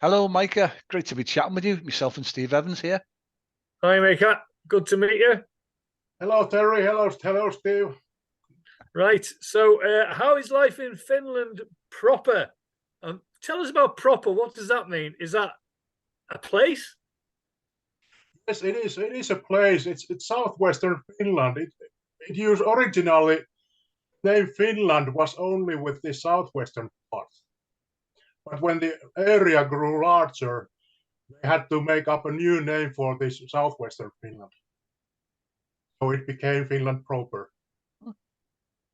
Hello, Micah. Great to be chatting with you. Myself and Steve Evans here. Hi, Mika. Good to meet you. Hello, Terry. Hello, Steve. Right. So, how is life in Finland proper? Tell us about proper. What does that mean? Is that a place? Yes, it is. It is a place. It's southwestern Finland. It used originally name Finland was only with the southwestern part, but when the area grew larger, they had to make up a new name for this southwestern Finland. So it became Finland proper.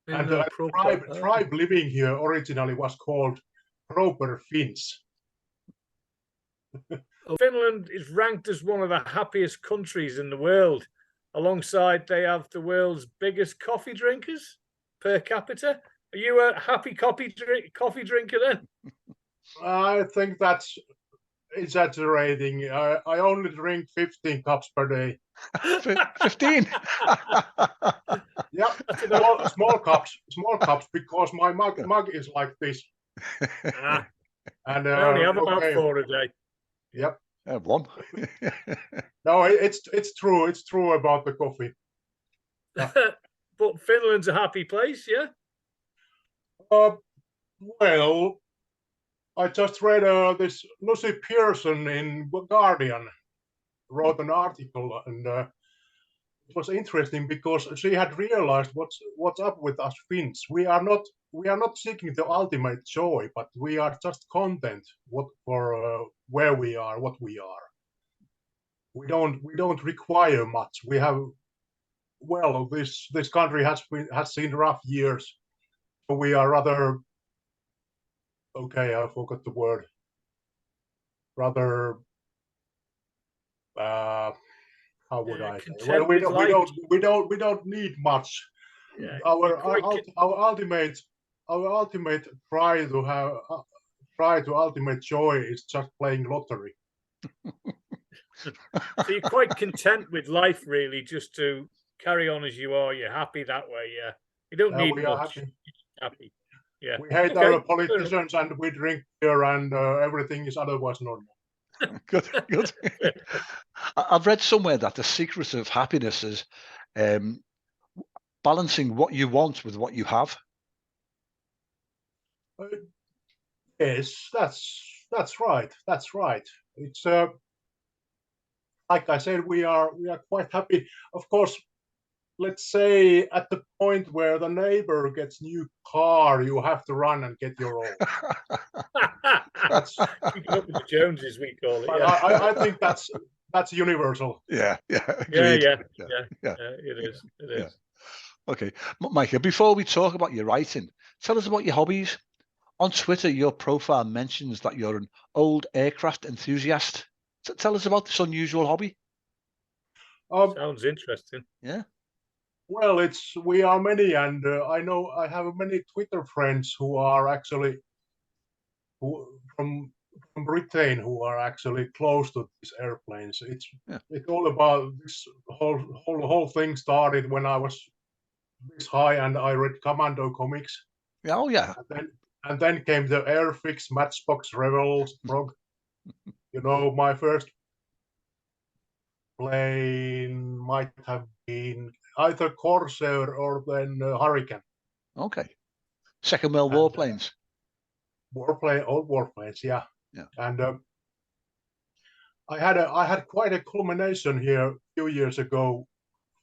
And the tribe living here originally was called Proper Finns. Finland is ranked as one of the happiest countries in the world. Alongside, they have the world's biggest coffee drinkers per capita. Are you a happy coffee drinker then? I think that's exaggerating. I only drink 15 cups per day. 15? Yeah, small cups because my mug is like this. And I only have about 4 a day. Yep. One. No, it's true. It's true about the coffee. Yeah. But Finland's a happy place, yeah? Well, I just read this Lucy Pearson in Guardian wrote an article, and it was interesting because she had realized what's up with us Finns. We are not seeking the ultimate joy, but we are just content where we are, what we are. We don't require much. We have this country has seen rough years, so we are rather okay. I forgot the word. Rather. How would I say? Well, we don't need much. Yeah, our ultimate try to ultimate joy is just playing lottery. So you're quite content with life, really, just to carry on as you are. You're happy that way, yeah. You don't need much. Happy. Yeah. We hate our politicians and we drink beer and everything is otherwise normal. Good. I've read somewhere that the secret of happiness is balancing what you want with what you have. Yes, that's right. That's right. It's like I said, we are quite happy. Of course, let's say at the point where the neighbor gets new car, you have to run and get your own. That's keeping up with the Joneses, we call it. Yeah. I think that's universal. Yeah. It is. Yeah. Okay, Micah, before we talk about your writing, tell us about your hobbies. On Twitter, your profile mentions that you're an old aircraft enthusiast. So tell us about this unusual hobby. Sounds interesting. Yeah. Well, we are many, and I know I have many Twitter friends who are actually from Britain who are actually close to these airplanes. It's all about this whole thing started when I was this high and I read Commando comics. Oh yeah. And then came the Airfix, Matchbox, Rebels, Frog. You know, my first plane might have been either Corsair or then Hurricane. Okay. Second World War planes. Old warplanes, yeah. And I had quite a culmination here a few years ago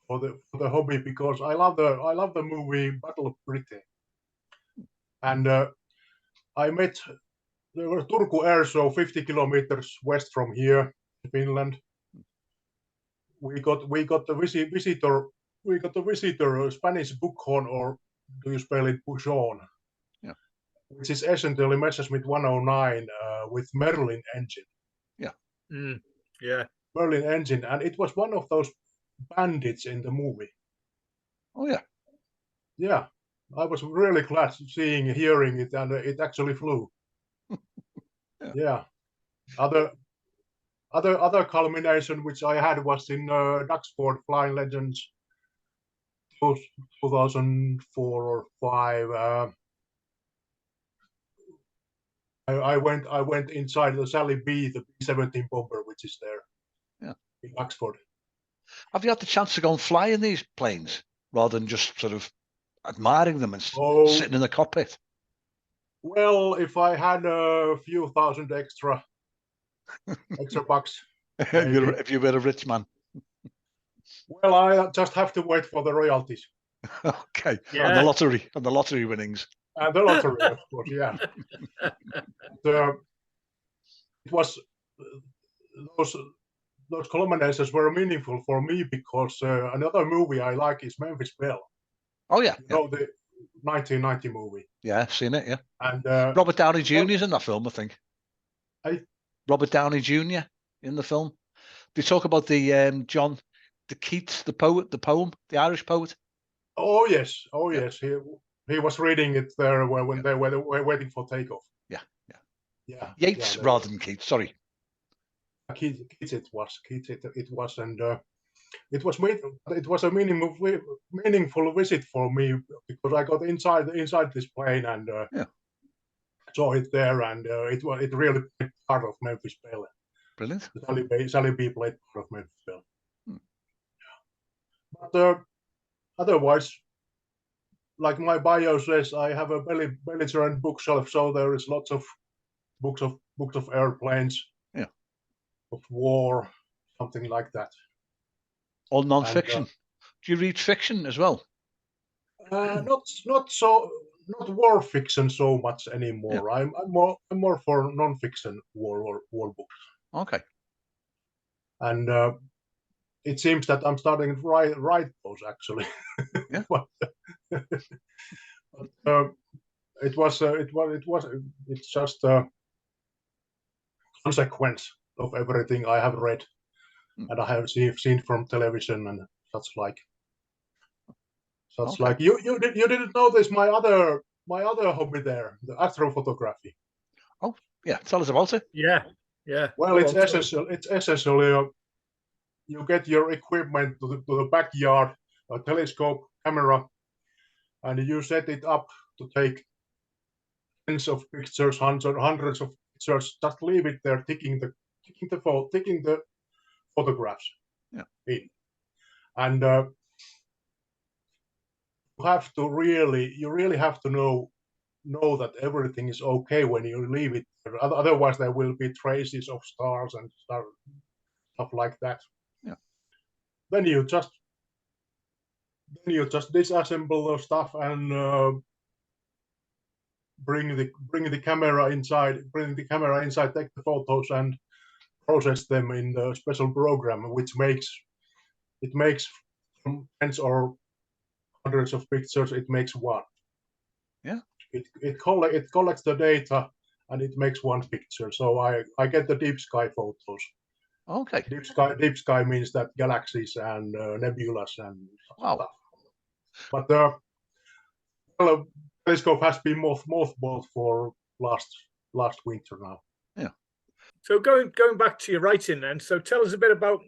for the hobby because I love the movie Battle of Britain. And there was Turku Air Show 50 kilometers west from here in Finland. We got the visitor Spanish Buckhorn, or do you spell it Buchon? Yeah. Which is essentially Messerschmitt 109 with Merlin engine. Yeah. Yeah. Merlin engine, and it was one of those bandits in the movie. Oh yeah. Yeah. I was really glad hearing it, and it actually flew. Yeah. Other culmination which I had was in Duxford Flying Legends 2004 or 5. I went inside the Sally B, the B-17 bomber, which is there. Yeah. In Oxford. Have you had the chance to go and fly in these planes rather than just sort of admiring them and sitting in the cockpit? Well, if I had a few thousand extra bucks, If you were a rich man. Well, I just have to wait for the royalties. Okay. Yeah. And the lottery winnings. And the lottery, of course, yeah. It was those culminations were meaningful for me because another movie I like is Memphis Belle. Oh yeah, you know, the 1990 movie. Yeah, seen it. Yeah, and Robert Downey Jr. is in that film, I think. Hey? Robert Downey Jr. in the film. They talk about the John, the Keats, the poet, the poem, the Irish poet. Oh yes, he was reading it there when they were waiting for takeoff. Yeah. Yeats rather than Keats. Sorry. Keats it was, and it was a meaningful visit for me because I got inside this plane and saw it there, and it really played part of Memphis Belle. Brilliant. Sally B played part of Memphis Belle. But otherwise, like my bio says, I have a belligerent bookshelf, so there is lots of books of airplanes, of war, something like that. All non-fiction. Do you read fiction as well? Not war fiction so much anymore. I'm more for non-fiction war books. Okay. And it seems that I'm starting to write those actually. Yeah. But, it's just a consequence of everything I have read and I have seen from television and such like. Like you didn't notice my other hobby there, the astrophotography. Oh yeah, tell us about it. Yeah. Well, it's essentially you get your equipment to the backyard, a telescope, camera, and you set it up to take tens of pictures, hundreds of pictures. Just leave it there, taking the photographs in, and you really have to know that everything is okay when you leave it there. Otherwise there will be traces of stars and stuff like that. Then you just disassemble the stuff and bring the camera inside, take the photos and process them in the special program, which makes from tens or hundreds of pictures, it makes one. It collects the data and it makes one picture. So I get the deep sky photos. Okay. Deep sky means that galaxies and nebulas and stuff. But the telescope has been mothballed for last winter now. Yeah. So going back to your writing then. So tell us a bit about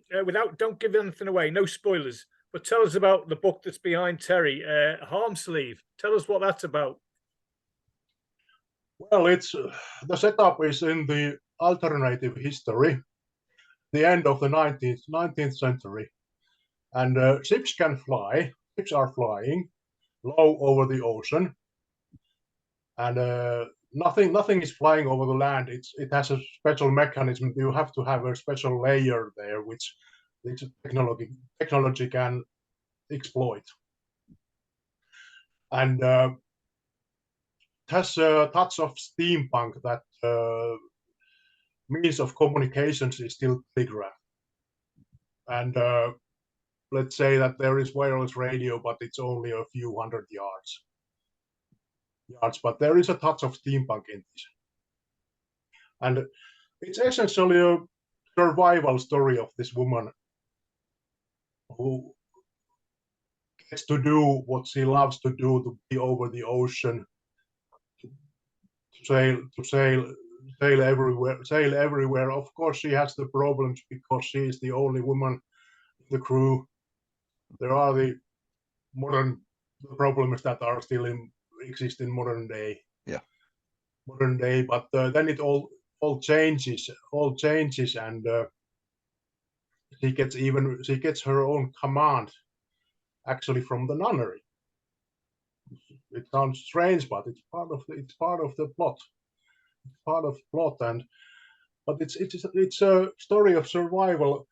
don't give anything away, no spoilers. But tell us about the book that's behind Terry, Harmsleave. Tell us what that's about. Well, it's the setup is in the alternative history, the end of the 19th century, and ships can fly. Ships are flying low over the ocean, and nothing is flying over the land. It has a special mechanism. You have to have a special layer there, which technology can exploit, and it has a touch of steampunk. That means of communications is still telegraph, and let's say that there is wireless radio, but it's only a few hundred yards. But there is a touch of steampunk in this, and it's essentially a survival story of this woman who gets to do what she loves to do, to be over the ocean, to sail everywhere. Of course, she has the problems because she is the only woman in the crew. There are the modern problems that are still exist in modern day. modern day. But then it all changes, and she gets her own command actually from the nunnery. It sounds strange, but it's part of the plot. It's part of the plot, but it's a story of survival.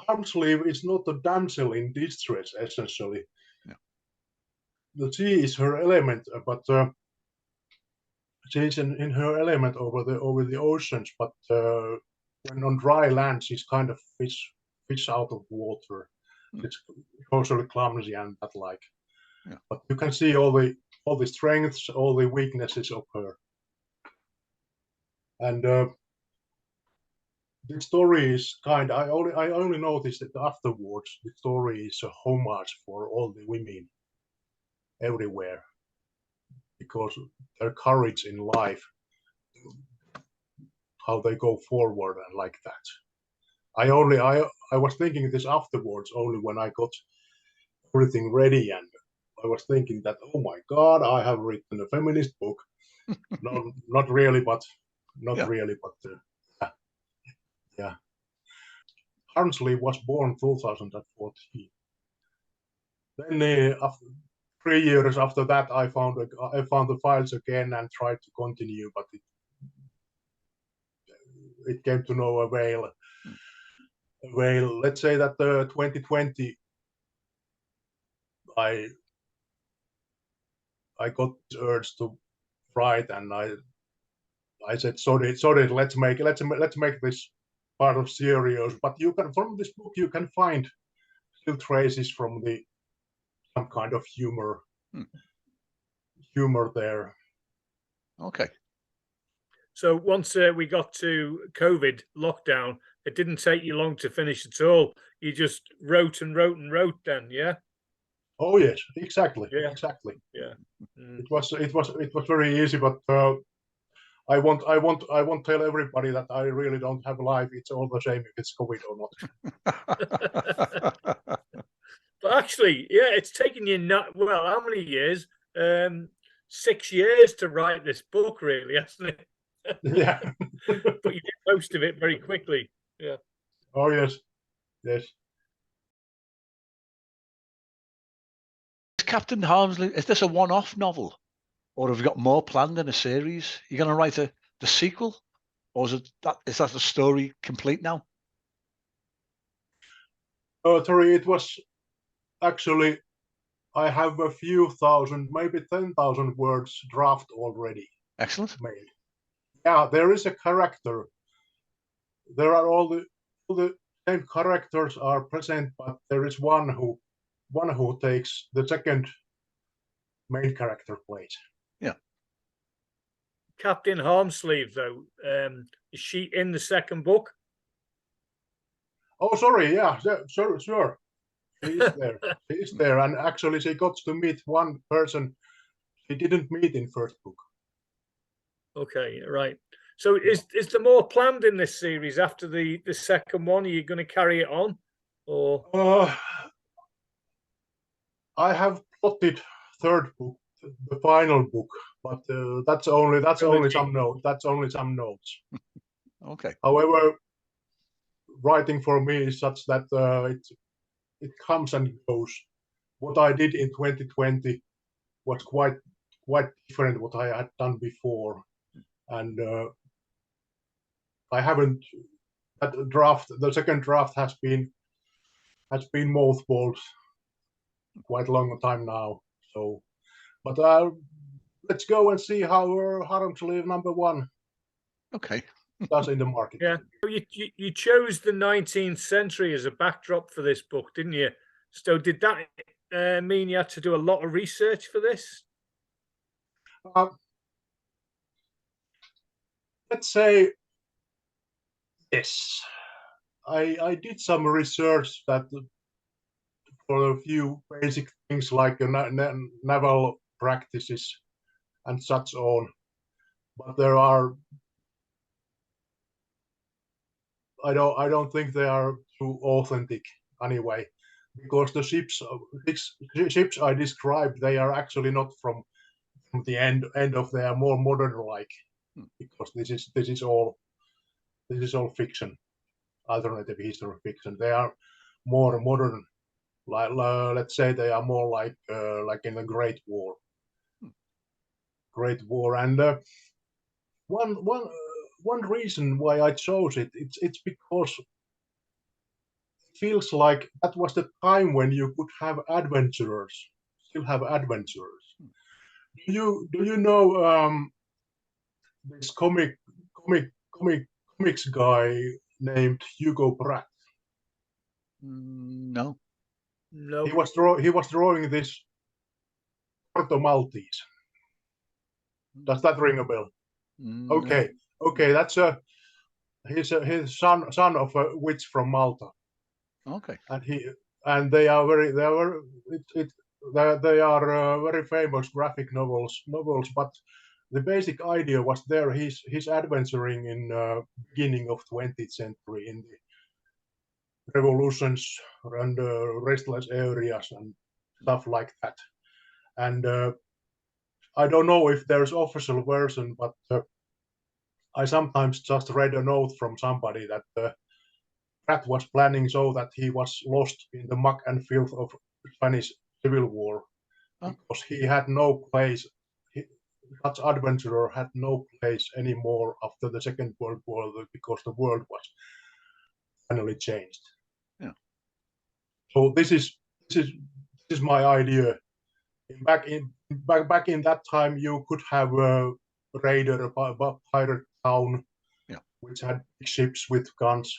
Harmsleave is not a damsel in distress, essentially. Yeah. The sea is her element, but she's in her element over the oceans. But when on dry land, she's kind of fish out of water. It's socially clumsy and that like. Yeah. But you can see all the strengths, all the weaknesses of her. And the story is I only noticed that afterwards the story is a homage for all the women everywhere, because their courage in life, how they go forward and like that. I was thinking this afterwards only when I got everything ready, and I was thinking that, oh my God, I have written a feminist book. No, not really, but yeah. Harmsleave was born 2014. Then 3 years after that, I found the files again and tried to continue, but it came to no avail. Well, let's say that 2020, I got this urge to write, and I said, sorry, let's make this part of serious. But from this book you can find still traces from some kind of humor there. Okay. So once we got to COVID lockdown, it didn't take you long to finish at all. You just wrote and wrote and wrote then, yeah? Oh yes, exactly. Yeah. Exactly. Yeah. It was very easy, but I won't tell everybody that I really don't have a life. It's all the same if it's COVID or not. But actually, yeah, it's taken you how many years? 6 years to write this book, really, hasn't it? Yeah. But you did most of it very quickly. Yeah. Oh yes. Yes. Captain Harmsleave, is this a one-off novel, or have you got more planned in a series? You're going to write the sequel, or is that the story complete now? Sorry, it was actually, I have a few thousand, maybe 10,000 words draft already. Excellent. Made. Yeah, there is a character. There are all the same characters are present, but there is one who takes the second main character place. Captain Harmsleave, though, is she in the second book? Oh, sorry, yeah, sure. She is there. She is there, and actually, she got to meet one person she didn't meet in first book. Okay, right. So is there more planned in this series after the second one? Are you going to carry it on, or? I have plotted third book, the final book, but that's only some notes. That's only some notes. Okay. However, writing for me is such that it comes and goes. What I did in 2020 was quite different what I had done before, and I haven't. That draft, the second draft, has been mothballed quite a long time now. So, but let's go and see how Harmsleave #1 does in the market. Yeah, you chose the 19th century as a backdrop for this book, didn't you? So did that mean you had to do a lot of research for this? Let's say yes. I did some research that for a few basic things like naval practices and such on, but there are. I don't think they are too authentic anyway, because the ships I described, they are actually not from the end of. They are more modern like, because this is all fiction, alternative history fiction. They are more modern, like let's say they are more like in the Great War. And one reason why I chose it's because it feels like that was the time when you could have adventurers, still have adventurers. Do you know this comics guy named Hugo Pratt? No. No. He was drawing this Porto Maltese. Does that ring a bell? No. Okay, that's his son of a witch from Malta. Okay. And they are very famous graphic novels. But the basic idea was there. He's adventuring in beginning of 20th century in the revolutions and restless areas and stuff like that. And I don't know if there's official version, but I sometimes just read a note from somebody that Pratt was planning so that he was lost in the muck and filth of Spanish Civil War, because he had no place. Such adventurer had no place anymore after the Second World War, because the world was finally changed. Yeah. So this is my idea. Back in that time, you could have a raider, a pirate town, which had ships with guns.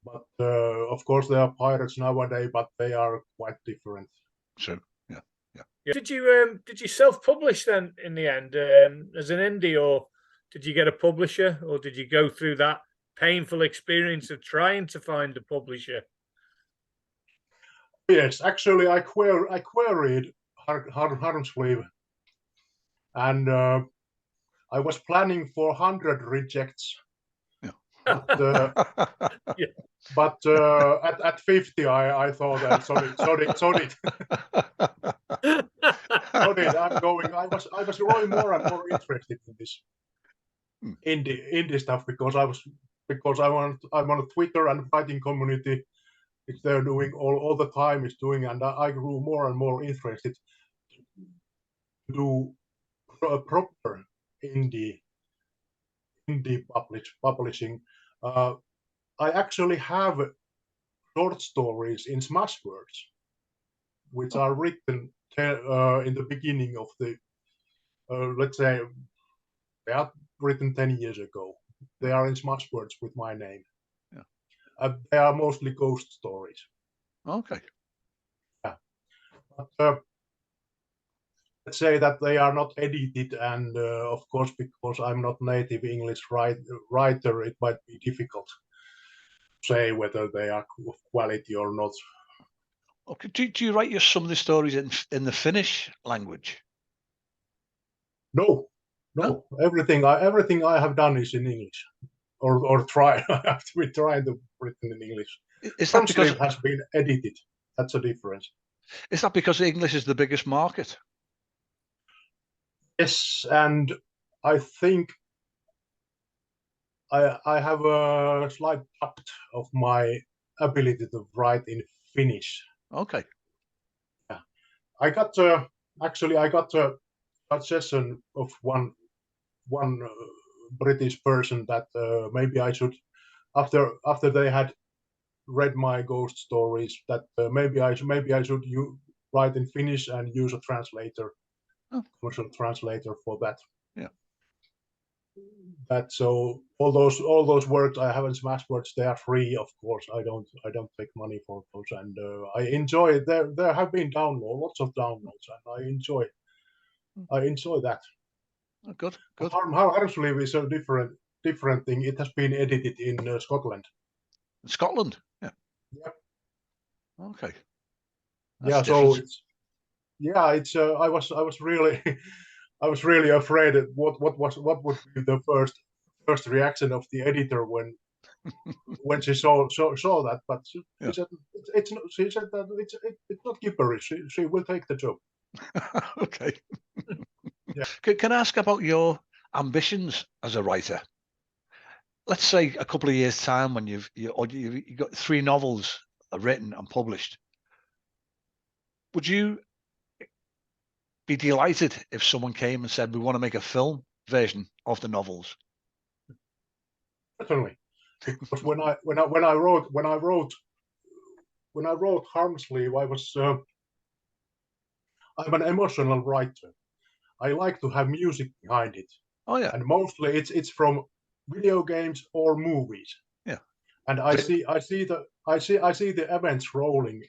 But of course, there are pirates nowadays, but they are quite different. Sure. Yeah. Did you self-publish then in the end as an indie, or did you get a publisher, or did you go through that painful experience of trying to find a publisher? Yes, actually, I queried Harmsleave, and I was planning for 100 rejects. But at 50, I thought I sold it. I'm going. I was growing more and more interested in this indie stuff, because I'm on Twitter and writing community. It's they're doing all the time is doing, and I grew more and more interested to do a proper indie publishing. I actually have short stories in Smashwords, which are written in the beginning of the, let's say, they are written 10 years ago. They are in Smashwords with my name. Yeah. They are mostly ghost stories. Okay. But, let's say that they are not edited, and of course, because I'm not native English writer, it might be difficult to say whether they are of quality or not. Okay. Do you write some of the stories in the Finnish language? No. Everything I have done is in English, or try. I have to be trying to written in English. Is that because it has been edited? That's a difference. Is that because English is the biggest market? Yes, and I think I have a slight doubt of my ability to write in Finnish. Okay. Yeah, I got a suggestion of one British person that maybe I should, after they had read my ghost stories, that maybe I should write in Finnish and use a translator, commercial translator for that. Yeah. That so all those works I have in Smashwords, they are free, of course. I don't take money for those, and I enjoy it. There have been lots of downloads, and I enjoy that. Oh, good. Harmsleave is a different thing. It has been edited in Scotland. Scotland. Yeah. Yep. Okay. That's so it's I was really I was really afraid that what would be the first reaction of the editor when she saw that, but she said it's not. She said that it's not gibberish. She will take the job. Okay. Yeah. Can I ask about your ambitions as a writer? Let's say a couple of years' time when you've got 3 novels written and published. Would you be delighted if someone came and said, we want to make a film version of the novels? Certainly, because when I wrote Harmsleave, I'm an emotional writer. I like to have music behind it. Oh yeah. And mostly it's from video games or movies. Yeah. And I see the events rolling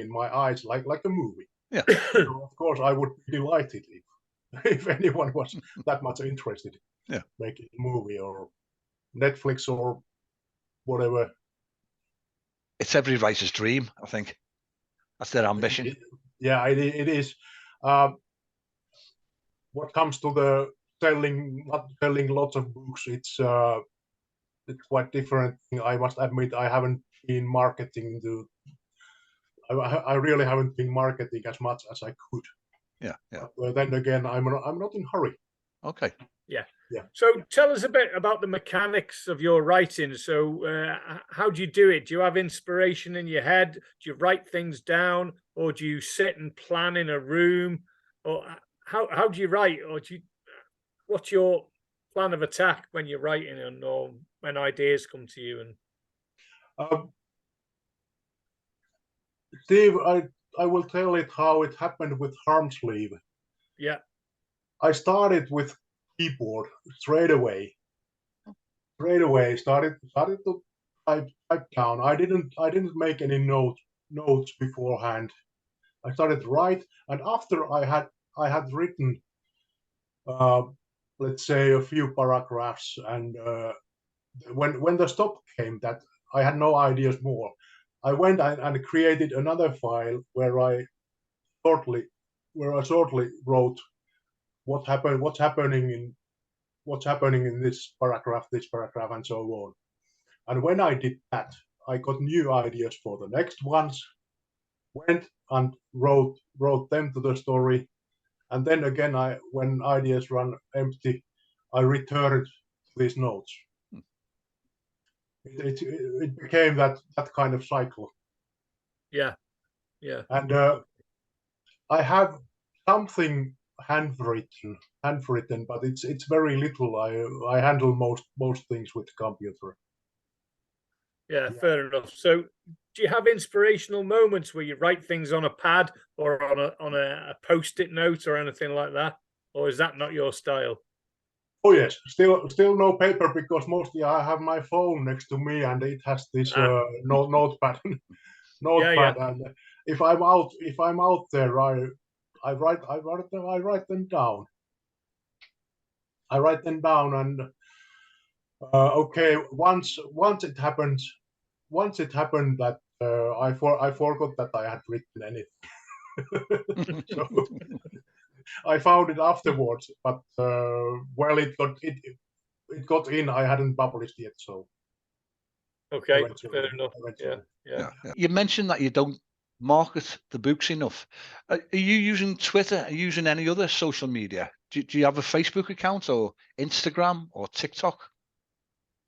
in my eyes like a movie. Yeah. So of course I would be delighted if anyone was that much interested in making a movie or Netflix or whatever. It's every writer's dream, I think. That's their ambition. It is. What comes to the selling lots of books, it's quite different. I must admit, I haven't been marketing I really haven't been marketing as much as I could. Yeah. But then again, I'm not in a hurry. Okay. Yeah. Yeah. So tell us a bit about the mechanics of your writing. So how do you do it? Do you have inspiration in your head? Do you write things down, or do you sit and plan in a room? Or how do you write? Or what's your plan of attack when you're writing, and or when ideas come to you? And Steve, I will tell it how it happened with Harmsleave. Yeah. I started with keyboard straight away. Started to type down. I didn't make any notes beforehand. I started to write, and after I had written, let's say, a few paragraphs, and when the stop came, that I had no ideas more, I went and created another file where I shortly wrote what's happening in this paragraph, and so on. And when I did that, I got new ideas for the next ones, went and wrote them to the story, and then again, when ideas run empty, I returned these notes. It became that kind of cycle. Yeah. And I have something handwritten, but it's very little. I handle most things with the computer. Yeah, fair enough. So, do you have inspirational moments where you write things on a pad or on a post-it note or anything like that, or is that not your style? Oh yes, still no paper because mostly I have my phone next to me and it has this notepad. Notepad, and if I'm out there, I write them down. I write them down, and okay, once it happened that I forgot that I had written anything. So I found it afterwards, but well, it got in. I hadn't published yet, so okay, fair enough. Yeah. You mentioned that you don't market the books enough. Are you using Twitter? Are you using any other social media? Do you have a Facebook account or Instagram or TikTok?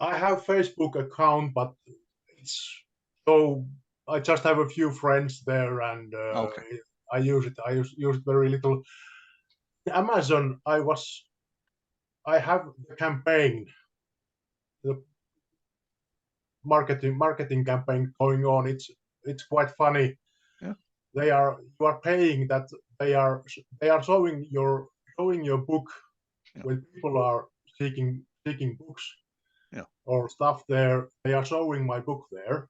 I have Facebook account, but it's so I just have a few friends there, and Okay. I use it. I use it very little. Amazon, I have the campaign, the marketing campaign going on. It's quite funny. Yeah. You are paying that they are showing your book when people are seeking books or stuff there. They are showing my book there,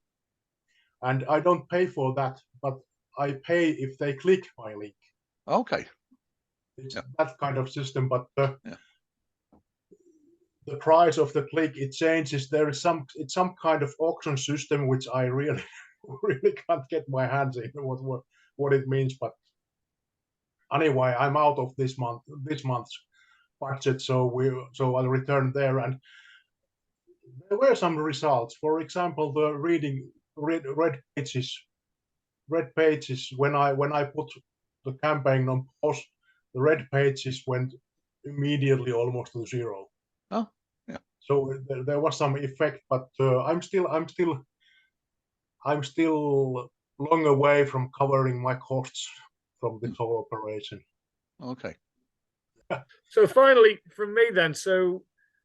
and I don't pay for that, but I pay if they click my link. Okay. It's that kind of system, but the price of the click, it changes. It's some kind of auction system which I really can't get my hands in what it means. But anyway, I'm out of this month's budget, so I'll return there, and there were some results. For example, the red pages when I put the campaign on pause, the red pages went immediately almost to zero. Oh, yeah. So there was some effect, but I'm still long away from covering my costs from this whole operation. Okay. So finally, from me then, so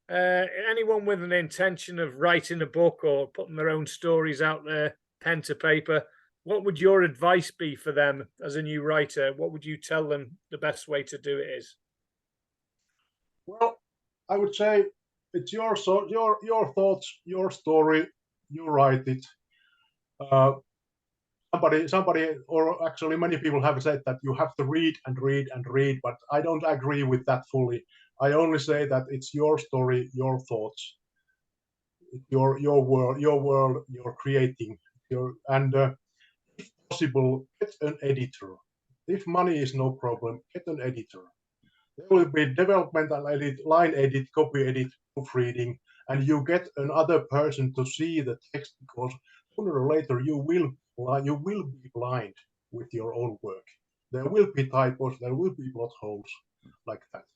anyone with an intention of writing a book or putting their own stories out there, pen to paper, what would your advice be for them as a new writer? What would you tell them the best way to do it is? Well, I would say it's your thoughts, your story, you write it. Somebody, or actually many people have said that you have to read and read and read, but I don't agree with that fully. I only say that it's your story, your thoughts, your world, you're creating. And if possible, get an editor. If money is no problem, get an editor. There will be developmental edit, line edit, copy edit, proofreading, and you get another person to see the text, because sooner or later you will be blind with your own work. There will be typos, there will be plot holes like that.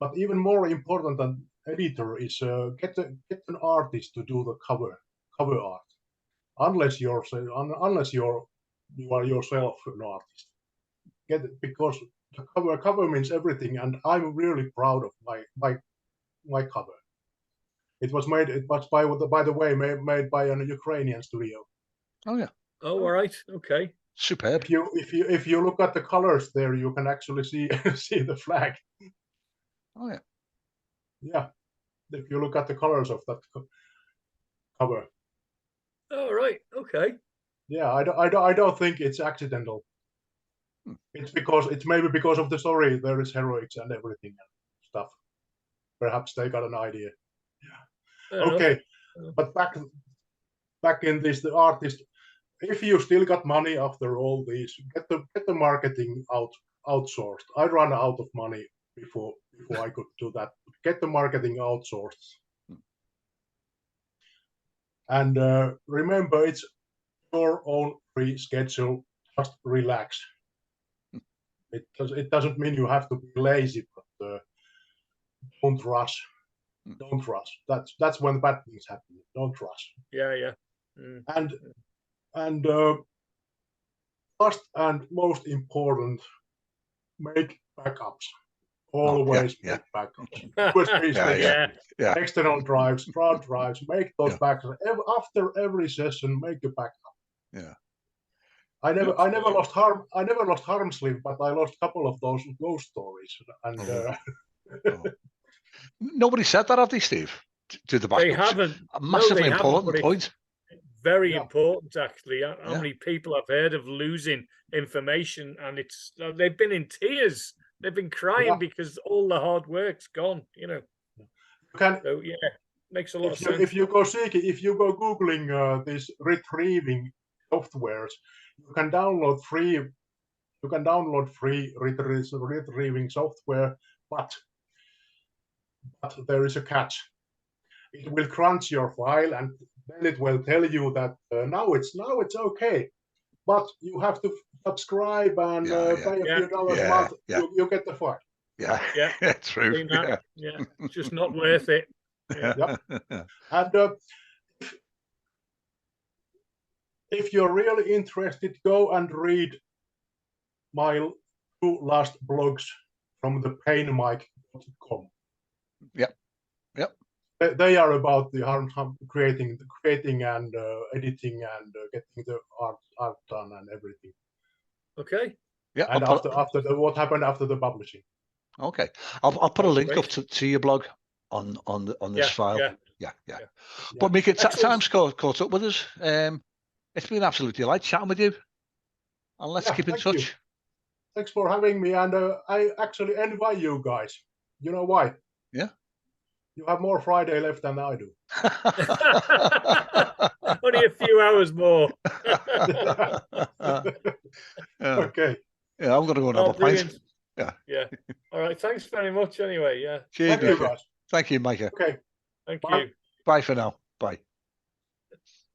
But even more important than editor is get an artist to do the cover art. Unless you are yourself an artist. Because the cover means everything, and I'm really proud of my cover. It was by the way made by a Ukrainian studio. Oh yeah. Oh, all right. Okay. Superb. If you look at the colors there, you can actually see see the flag. Oh yeah. Yeah. If you look at the colors of that cover. All right. Okay. Yeah, I don't think it's accidental. It's maybe because of the story. There is heroics and everything and stuff. Perhaps they got an idea. Yeah. Okay, but back in this, the artist. If you still got money after all these, get the marketing outsourced. I ran out of money before I could do that. Get the marketing outsourced. And remember, it's your own free schedule. Just relax. It doesn't mean you have to be lazy, but don't rush. Don't rush. That's when bad things happen. Don't rush. Yeah. And last and most important, make backups. Always make backups. USB sticks, external drives, cloud drives. Make those backups. After every session, make a backup. Yeah. I never lost Harmsleave, but I lost a couple of those ghost stories. And Nobody said that, have they, Steve? To the back. They haven't. A massively they haven't, important but point. Very Yeah. important, actually. How many people I've heard of losing information, and they've been in tears. They've been crying because all the hard work's gone. You know. So yeah, makes a lot of sense. If you go googling these retrieving softwares, you can download free. You can download free retrieving software, but there is a catch. It will crunch your file, and then it will tell you that now it's okay, but you have to subscribe and pay a few dollars a month. You get the file. Yeah, true. Yeah, it's just not worth it. Yeah. And if you're really interested, go and read my 2 last blogs from the painmike.com. Yep. They are about the creating and editing and getting the art done and everything. Okay. Yeah. And what happened after the publishing. Okay. I'll put a link up to your blog on this file. Yeah. But Mika, time's caught up with us. It's been absolutely delight chatting with you. And let's keep in touch. Thanks for having me. And I actually envy you guys. You know why? Yeah. You have more Friday left than I do. Only a few hours more. Okay. Yeah, I'm going to go and have a pint. Yeah. All right. Thanks very much anyway. Yeah. Cheers. Thank you, guys. Thank you, Mika. Okay. Thank you. Bye for now. Bye.